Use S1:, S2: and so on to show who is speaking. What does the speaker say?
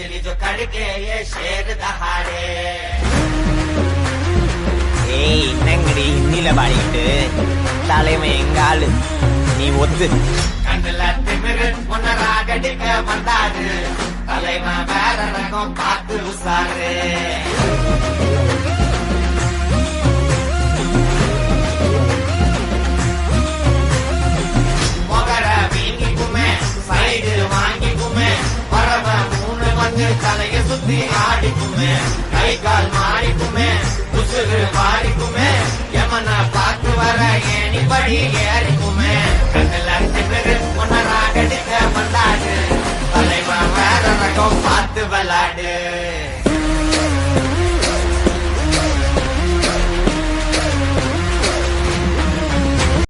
S1: बिजली जो कड़के ये शेर दहाड़े
S2: ஏய் என்னங்கடி ஹிந்தியில பாடிக்கிட்டு தலைமை எங்க ஆளு நீ ஒத்து
S1: கண்ணுல திமிரு உன்ன ராகடிக்க வந்தாரு தலைவன் வேற ரகம் பார்த்து உசாரு மொகர வீங்கிக்குமே சைடு வாங்கிக்குமே வரவன் மூணு வந்து தலைய சுத்தி ஆடிக்குமே கை கால் மாறிக்குமே உசுறு மாறிக்குமே யமன பார்த்து வர ஏணிப்படி ஏறிக்குமே கண்ணுல திமிரு உன்ன ராகடிக்க வந்தாரு தலைவன் வேற ரகம் பார்த்து விளாடு